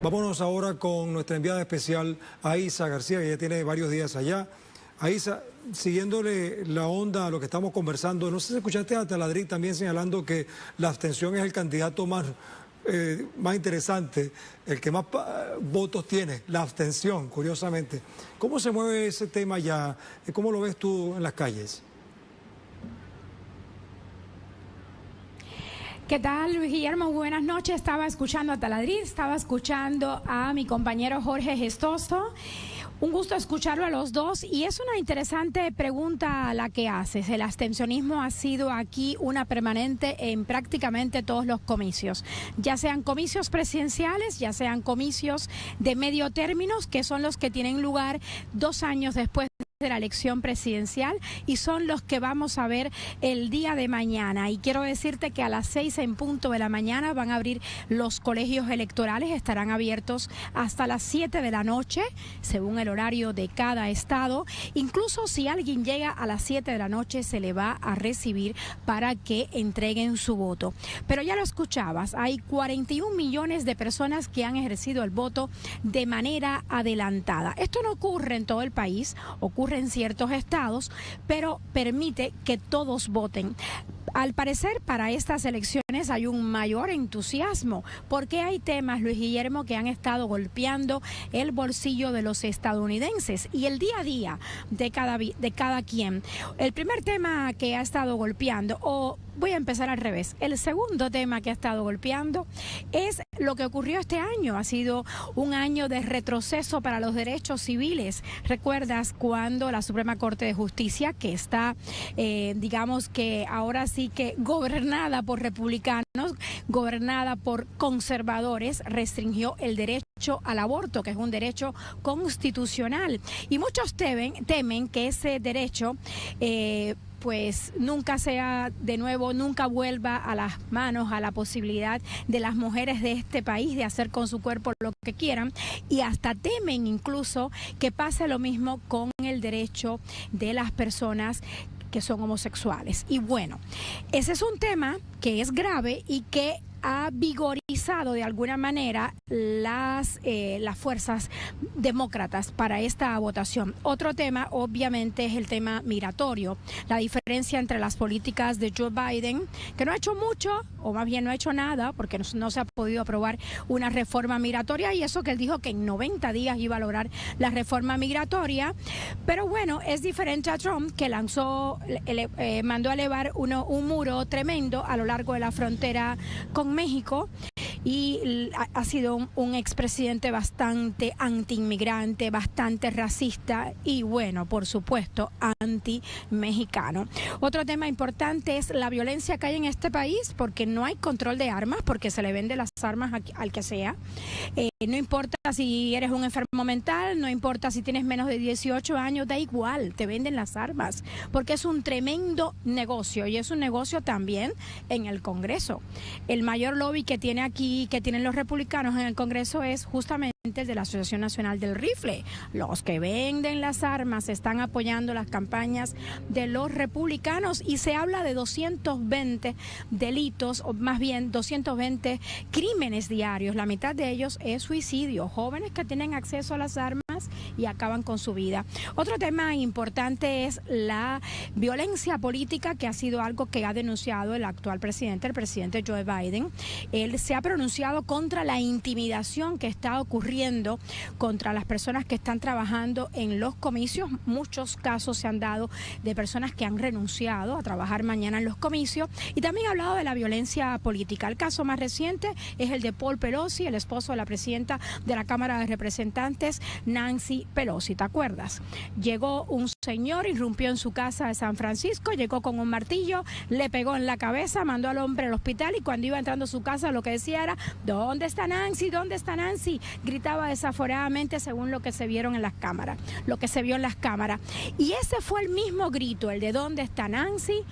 Vámonos ahora con nuestra enviada especial, Aisa García, que ya tiene varios días allá. Aisa, siguiéndole la onda a lo que estamos conversando, no sé si escuchaste a Taladrid también señalando que la abstención es el candidato más interesante, el que más votos tiene, la abstención, curiosamente. ¿Cómo se mueve ese tema ya? ¿Cómo lo ves tú en las calles? ¿Qué tal, Luis Guillermo? Buenas noches. Estaba escuchando a Taladrid, estaba escuchando a mi compañero Jorge Gestoso. Un gusto escucharlo a los dos y es una interesante pregunta la que haces. El abstencionismo ha sido aquí una permanente en prácticamente todos los comicios, ya sean comicios presidenciales, ya sean comicios de medio término, que son los que tienen lugar 2 años después de la elección presidencial y son los que vamos a ver el día de mañana. Y quiero decirte que a las 6 en punto de la mañana van a abrir los colegios electorales, estarán abiertos hasta las 7 de la noche, según el horario de cada estado. Incluso si alguien llega a las 7 de la noche, se le va a recibir para que entreguen su voto. Pero ya lo escuchabas, hay 41 millones de personas que han ejercido el voto de manera adelantada. Esto no ocurre en todo el país, ocurre en ciertos estados, pero permite que todos voten. Al parecer, para estas elecciones hay un mayor entusiasmo, porque hay temas, Luis Guillermo, que han estado golpeando el bolsillo de los estadounidenses y el día a día de cada quien. El primer tema que ha estado golpeando, o voy a empezar al revés, el segundo tema que ha estado golpeando es lo que ocurrió este año. Ha sido un año de retroceso para los derechos civiles. ¿Recuerdas cuando la Suprema Corte de Justicia, que está, digamos que ahora sí que gobernada por republicanos, gobernada por conservadores, restringió el derecho al aborto, que es un derecho constitucional? Y muchos temen que ese derecho pues nunca sea de nuevo, nunca vuelva a las manos, a la posibilidad de las mujeres de este país de hacer con su cuerpo lo que quieran, y hasta temen incluso que pase lo mismo con el derecho de las personas que son homosexuales. Y bueno, ese es un tema que es grave y que ha vigorizado de alguna manera las fuerzas demócratas para esta votación. Otro tema, obviamente, es el tema migratorio. La diferencia entre las políticas de Joe Biden, que no ha hecho mucho, o más bien no ha hecho nada, porque no se ha podido aprobar una reforma migratoria, y eso que él dijo que en 90 días iba a lograr la reforma migratoria. Pero bueno, es diferente a Trump, que mandó a elevar un muro tremendo a lo largo de la frontera con México, y ha sido un expresidente bastante anti-inmigrante, bastante racista y, bueno, por supuesto, anti-mexicano. Otro tema importante es la violencia que hay en este país, porque no hay control de armas, porque se le vende las armas al que sea. No importa si eres un enfermo mental, no importa si tienes menos de 18 años, da igual, te venden las armas, porque es un tremendo negocio, y es un negocio también en el Congreso. El mayor lobby que tiene aquí, que tienen los republicanos en el Congreso, es justamente el de la Asociación Nacional del Rifle. Los que venden las armas están apoyando las campañas de los republicanos, y se habla de 220 delitos, o más bien 220 crímenes diarios. La mitad de ellos es suicidio, jóvenes que tienen acceso a las armas y acaban con su vida. Otro tema importante es la violencia política, que ha sido algo que ha denunciado el actual presidente, el presidente Joe Biden. Él se ha pronunciado contra la intimidación que está ocurriendo contra las personas que están trabajando en los comicios. Muchos casos se han dado de personas que han renunciado a trabajar mañana en los comicios, y también ha hablado de la violencia política. El caso más reciente es el de Paul Pelosi, el esposo de la presidenta de la Cámara de Representantes, Nancy Pelosi. ¿Te acuerdas? Llegó un señor, irrumpió en su casa de San Francisco, llegó con un martillo, le pegó en la cabeza, mandó al hombre al hospital, y cuando iba entrando a su casa lo que decía era: ¿dónde está Nancy? ¿Dónde está Nancy? Gritaba desaforadamente, según lo que se vieron en las cámaras, lo que se vio en las cámaras. Y ese fue el mismo grito, el de ¿dónde está Nancy?,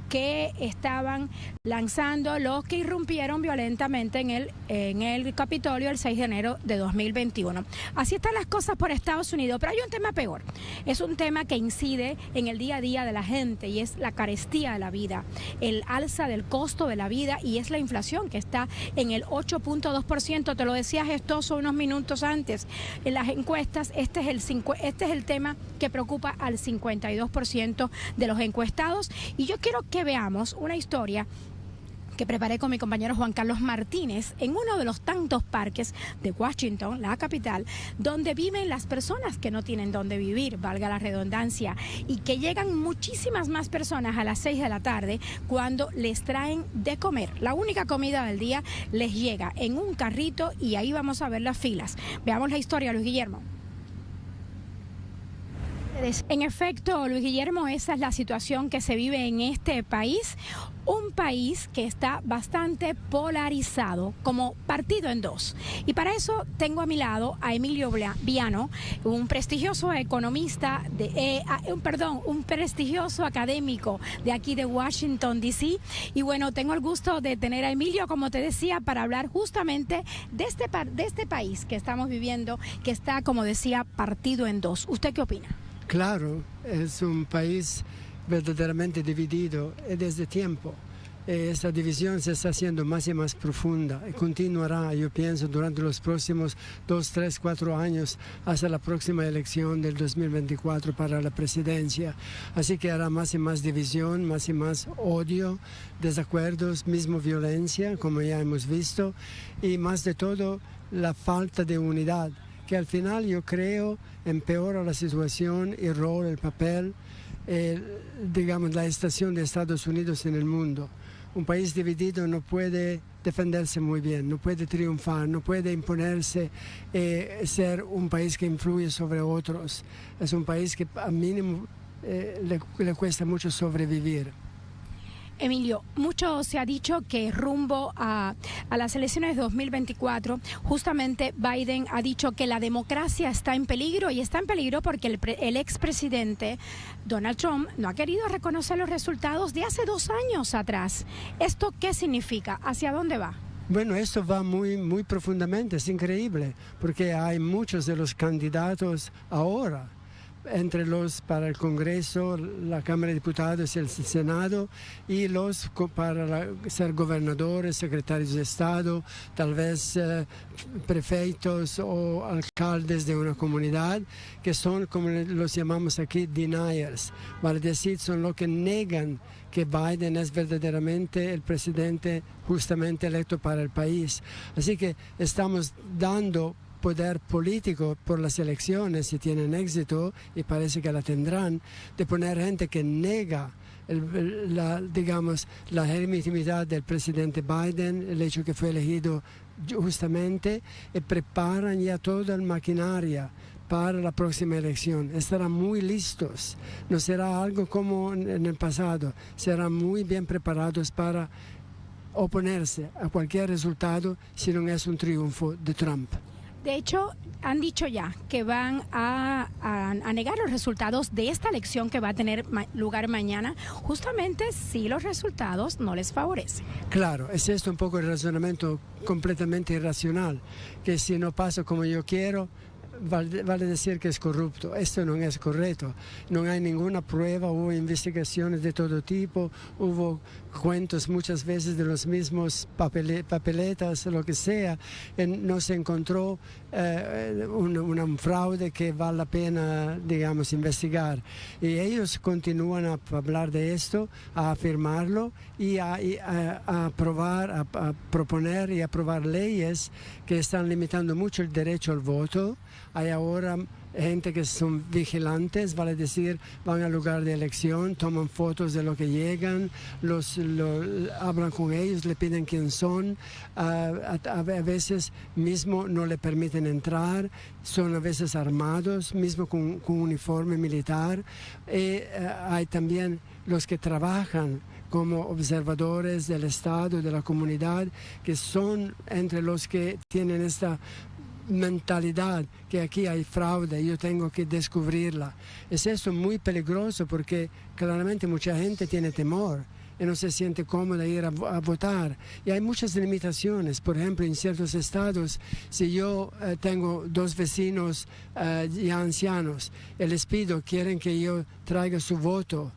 que estaban lanzando los que irrumpieron violentamente en el Capitolio el 6 de enero de 2021. Así están las cosas por Estados Unidos, pero hay un tema peor. Es un tema que incide en el día a día de la gente y es la carestía de la vida, el alza del costo de la vida y es la inflación que está en el 8.2%. Te lo decía Gestoso unos minutos antes. En las encuestas, este es el tema que preocupa al 52% de los encuestados. Y yo quiero que veamos una historia que preparé con mi compañero Juan Carlos Martínez en uno de los tantos parques de Washington, la capital, donde viven las personas que no tienen dónde vivir, valga la redundancia, y que llegan muchísimas más personas a las 6 de la tarde cuando les traen de comer. La única comida del día les llega en un carrito y ahí vamos a ver las filas. Veamos la historia, Luis Guillermo. En efecto, Luis Guillermo, esa es la situación que se vive en este país, un país que está bastante polarizado, como partido en dos. Y para eso tengo a mi lado a Emilio Viano, un prestigioso economista, un prestigioso académico de aquí de Washington, D.C. Y bueno, tengo el gusto de tener a Emilio, como te decía, para hablar justamente de este país que estamos viviendo, que está, como decía, partido en dos. ¿Usted qué opina? Claro, es un país verdaderamente dividido desde tiempo. Esta división se está haciendo más y más profunda y continuará, yo pienso, durante los próximos 2, 3, 4 años hasta la próxima elección del 2024 para la presidencia. Así que hará más y más división, más y más odio, desacuerdos, mismo violencia, como ya hemos visto, y más de todo la falta de unidad, que al final yo creo empeora la situación, el rol, el papel, digamos, la estación de Estados Unidos en el mundo. Un país dividido no puede defenderse muy bien, no puede triunfar, no puede imponerse, ser un país que influye sobre otros. Es un país que al mínimo le cuesta mucho sobrevivir. Emilio, mucho se ha dicho que rumbo a las elecciones de 2024, justamente Biden ha dicho que la democracia está en peligro y está en peligro porque el expresidente Donald Trump no ha querido reconocer los resultados de hace 2 años atrás. ¿Esto qué significa? ¿Hacia dónde va? Bueno, esto va muy, muy profundamente, es increíble, porque hay muchos de los candidatos ahora, entre los para el Congreso, la Cámara de Diputados y el Senado, y los para ser gobernadores, secretarios de Estado, tal vez prefeitos o alcaldes de una comunidad, que son, como los llamamos aquí, deniers, vale decir, son los que negan que Biden es verdaderamente el presidente justamente electo para el país. Así que estamos dando poder político por las elecciones, si tienen éxito, y parece que la tendrán, de poner gente que nega la legitimidad del presidente Biden, el hecho que fue elegido justamente, y preparan ya toda la maquinaria para la próxima elección. Estarán muy listos, no será algo como en el pasado, serán muy bien preparados para oponerse a cualquier resultado si no es un triunfo de Trump. De hecho, han dicho ya que van a negar los resultados de esta elección que va a tener lugar mañana, justamente si los resultados no les favorecen. Claro, es esto un poco el razonamiento completamente irracional, que si no pasa como yo quiero, vale decir que es corrupto. Esto no es correcto. No hay ninguna prueba, hubo investigaciones de todo tipo, hubo cuentos muchas veces de los mismos papeletas, lo que sea, no se encontró un fraude que vale la pena, digamos, investigar. Y ellos continúan a hablar de esto, a afirmarlo y a proponer y aprobar leyes que están limitando mucho el derecho al voto. Hay ahora gente que son vigilantes, vale decir, van al lugar de elección, toman fotos de lo que llegan, hablan con ellos, le piden quién son, a veces mismo no le permiten entrar, son a veces armados, mismo con uniforme militar. Hay también los que trabajan como observadores del Estado, de la comunidad, que son entre los que tienen esta mentalidad que aquí hay fraude, yo tengo que descubrirla. Es eso muy peligroso porque claramente mucha gente tiene temor y no se siente cómoda ir a votar. Y hay muchas limitaciones. Por ejemplo, en ciertos estados, si yo tengo dos vecinos ya ancianos y les pido, quieren que yo traiga su voto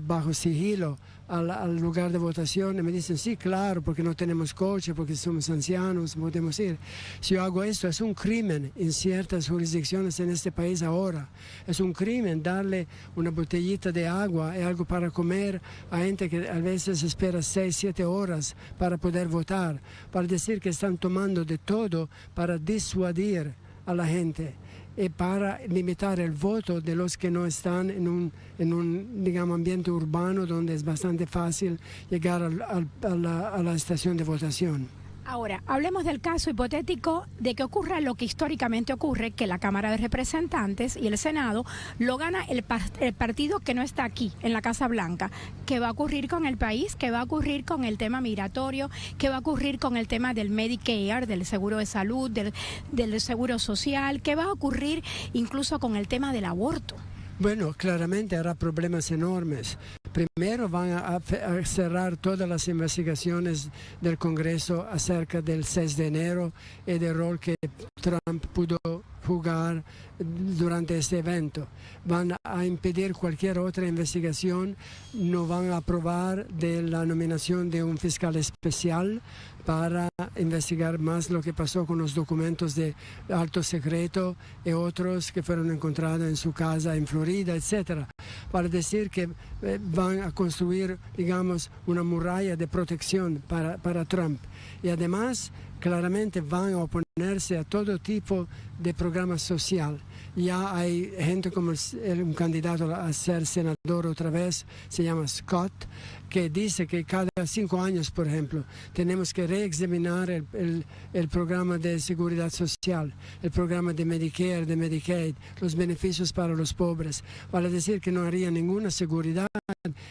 bajo sigilo al lugar de votación, y me dicen, sí, claro, porque no tenemos coche, porque somos ancianos, podemos ir. Si yo hago esto, es un crimen en ciertas jurisdicciones en este país ahora. Es un crimen darle una botellita de agua y algo para comer a gente que a veces espera 6, 7 horas para poder votar, para decir que están tomando de todo para disuadir a la gente y para limitar el voto de los que no están en un digamos, ambiente urbano donde es bastante fácil llegar a la estación de votación. Ahora, hablemos del caso hipotético de que ocurra lo que históricamente ocurre, que la Cámara de Representantes y el Senado lo gana el partido que no está aquí, en la Casa Blanca. ¿Qué va a ocurrir con el país? ¿Qué va a ocurrir con el tema migratorio? ¿Qué va a ocurrir con el tema del Medicare, del seguro de salud, del seguro social? ¿Qué va a ocurrir incluso con el tema del aborto? Bueno, claramente habrá problemas enormes. Primero van a cerrar todas las investigaciones del Congreso acerca del 6 de enero y del rol que Trump pudo jugar durante este evento. Van a impedir cualquier otra investigación, no van a aprobar de la nominación de un fiscal especial para investigar más lo que pasó con los documentos de alto secreto y otros que fueron encontrados en su casa en Florida, etcétera, para decir que van a construir, digamos, una muralla de protección para Trump. Y además, claramente van a oponerse a todo tipo de programa social. Ya hay gente como un candidato a ser senador otra vez, se llama Scott, que dice que cada 5 años, por ejemplo, tenemos que reexaminar el programa de seguridad social, el programa de Medicare, de Medicaid, los beneficios para los pobres, para decir que no haría ninguna seguridad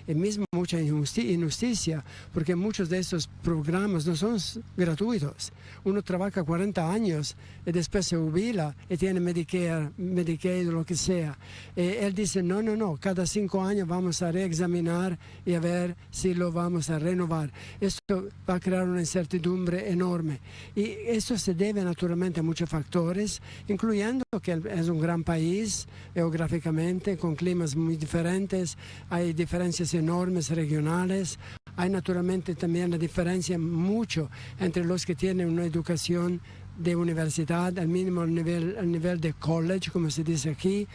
y mismo mucha injusticia, porque muchos de estos programas no son gratuitos. Uno trabaja 40 años y después se jubila y tiene Medicare, Medicaid o lo que sea. Él dice, no, cada 5 años vamos a reexaminar y a ver si lo vamos a renovar. Esto va a crear una incertidumbre enorme. Y esto se debe naturalmente a muchos factores, incluyendo que es un gran país geográficamente, con climas muy diferentes, hay diferencias enormes regionales, hay naturalmente también la diferencia mucho entre los que tienen una educación de universidad, al mínimo al nivel de college, como se dice aquí,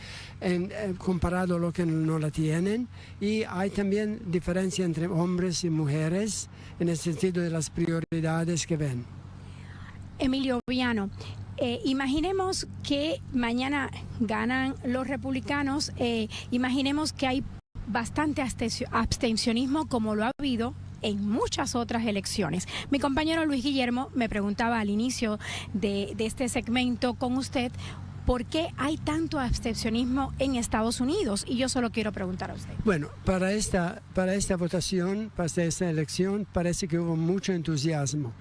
comparado a los que no la tienen. Y hay también diferencia entre hombres y mujeres en el sentido de las prioridades que ven. Emilio Viano, imaginemos que mañana ganan los republicanos, imaginemos que hay bastante abstencionismo como lo ha habido en muchas otras elecciones. Mi compañero Luis Guillermo me preguntaba al inicio de este segmento con usted, ¿por qué hay tanto abstencionismo en Estados Unidos? Y yo solo quiero preguntar a usted. Bueno, para esta votación, para esta elección, parece que hubo mucho entusiasmo.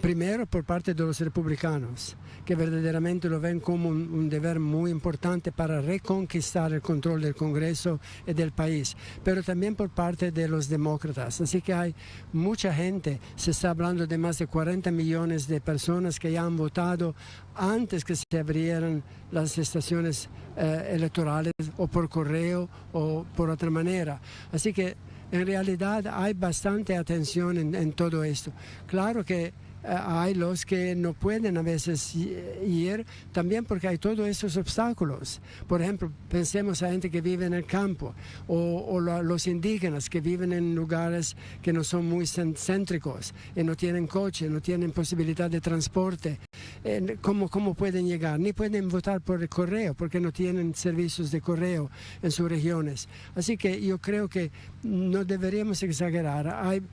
Primero por parte de los republicanos, que verdaderamente lo ven como un deber muy importante para reconquistar el control del Congreso y del país, pero también por parte de los demócratas. Así que hay mucha gente, se está hablando de más de 40 millones de personas que ya han votado antes que se abrieran las estaciones electorales, o por correo o por otra manera. Así que en realidad hay bastante atención en todo esto. Claro que hay los que no pueden a veces ir, también porque hay todos esos obstáculos. Por ejemplo, pensemos a gente que vive en el campo o los indígenas que viven en lugares que no son muy céntricos y no tienen coche, no tienen posibilidad de transporte. ¿Cómo pueden llegar? Ni pueden votar por el correo porque no tienen servicios de correo en sus regiones. Así que yo creo que no deberíamos exagerar.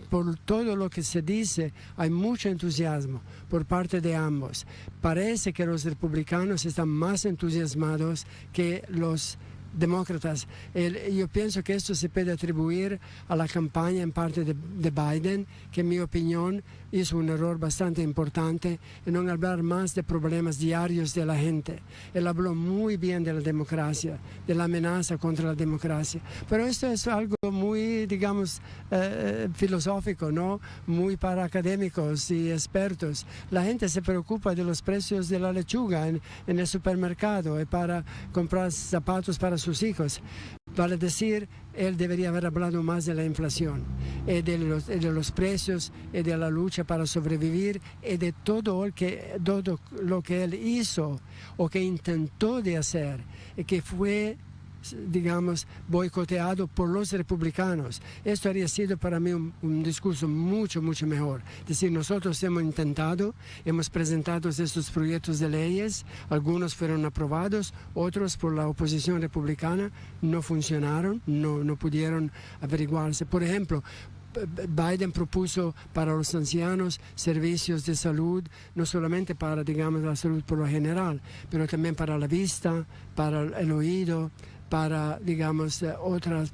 Por todo lo que se dice, hay mucho entusiasmo por parte de ambos. Parece que los republicanos están más entusiasmados que los demócratas. Yo pienso que esto se puede atribuir a la campaña en parte de Biden, que en mi opinión hizo un error bastante importante en no hablar más de problemas diarios de la gente. Él habló muy bien de la democracia, de la amenaza contra la democracia, pero esto es algo muy, digamos, filosófico, ¿no? Muy para académicos y expertos. La gente se preocupa de los precios de la lechuga en el supermercado y para comprar zapatos para sus hijos. Vale decir, él debería haber hablado más de la inflación, de los precios, de la lucha para sobrevivir, y de todo lo que él hizo o que intentó de hacer, y que fue, digamos, boicoteado por los republicanos. Esto habría sido para mí un discurso mucho mejor. Es decir, nosotros hemos intentado, hemos presentado estos proyectos de leyes, algunos fueron aprobados, otros por la oposición republicana no funcionaron, no pudieron averiguarse. Por ejemplo, Biden propuso para los ancianos servicios de salud, no solamente para, digamos, la salud por lo general, pero también para la vista, para el oído, para, digamos, otros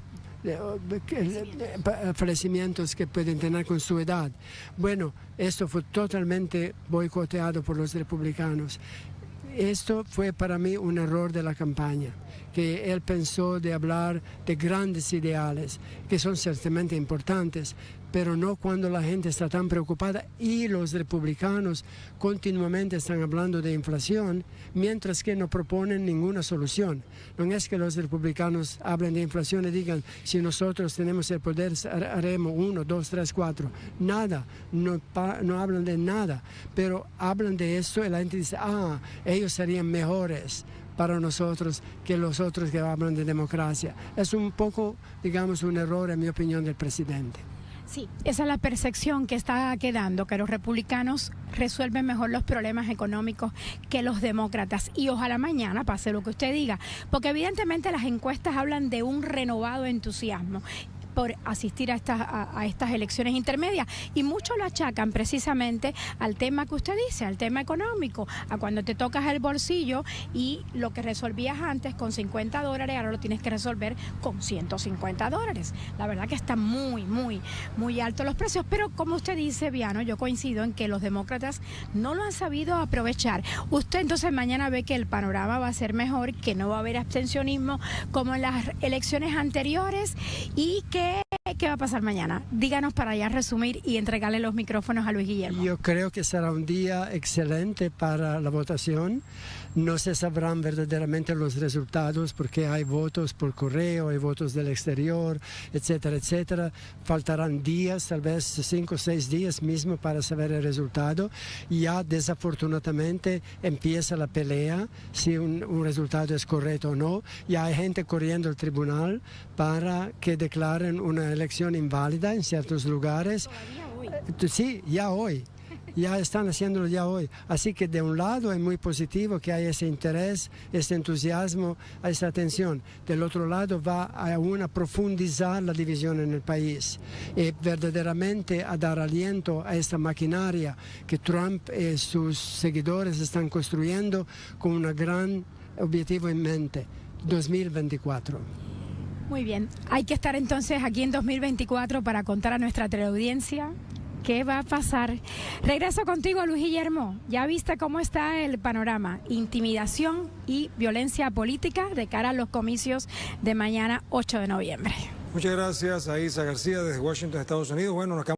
fallecimientos que pueden tener con su edad. Bueno, esto fue totalmente boicoteado por los republicanos. Esto fue para mí un error de la campaña, que él pensó de hablar de grandes ideales, que son ciertamente importantes, pero no cuando la gente está tan preocupada y los republicanos continuamente están hablando de inflación, mientras que no proponen ninguna solución. No es que los republicanos hablen de inflación y digan, si nosotros tenemos el poder, haremos 1, 2, 3, 4. Nada, no hablan de nada, pero hablan de esto y la gente dice, ellos serían mejores para nosotros que los otros que hablan de democracia. Es un poco, digamos, un error, en mi opinión, del presidente. Sí, esa es la percepción que está quedando, que los republicanos resuelven mejor los problemas económicos que los demócratas. Y ojalá mañana pase lo que usted diga, porque evidentemente las encuestas hablan de un renovado entusiasmo por asistir a estas elecciones intermedias, y muchos lo achacan precisamente al tema que usted dice, al tema económico, a cuando te tocas el bolsillo y lo que resolvías antes con $50, ahora lo tienes que resolver con $150. La verdad que están muy altos los precios, pero como usted dice, Viano, yo coincido en que los demócratas no lo han sabido aprovechar. Usted entonces mañana ve que el panorama va a ser mejor, que no va a haber abstencionismo como en las elecciones anteriores, y ¿qué va a pasar mañana? Díganos para ya resumir y entregarle los micrófonos a Luis Guillermo. Yo creo que será un día excelente para la votación. No se sabrán verdaderamente los resultados porque hay votos por correo, hay votos del exterior, etcétera, etcétera. Faltarán días, tal vez 5 o 6 días mismo para saber el resultado. Ya desafortunadamente empieza la pelea si un resultado es correcto o no. Ya hay gente corriendo al tribunal para que declaren una elección inválida en ciertos lugares. ¿Todavía hoy? Sí, ya hoy. Ya están haciéndolo ya hoy. Así que de un lado es muy positivo que haya ese interés, ese entusiasmo, esa atención. Del otro lado va a aún a profundizar la división en el país y verdaderamente a dar aliento a esta maquinaria que Trump y sus seguidores están construyendo con un gran objetivo en mente, 2024. Muy bien, hay que estar entonces aquí en 2024 para contar a nuestra teleaudiencia qué va a pasar. Regreso contigo, Luis Guillermo. Ya viste cómo está el panorama, intimidación y violencia política de cara a los comicios de mañana 8 de noviembre. Muchas gracias a Isa García desde Washington, Estados Unidos. Bueno, nos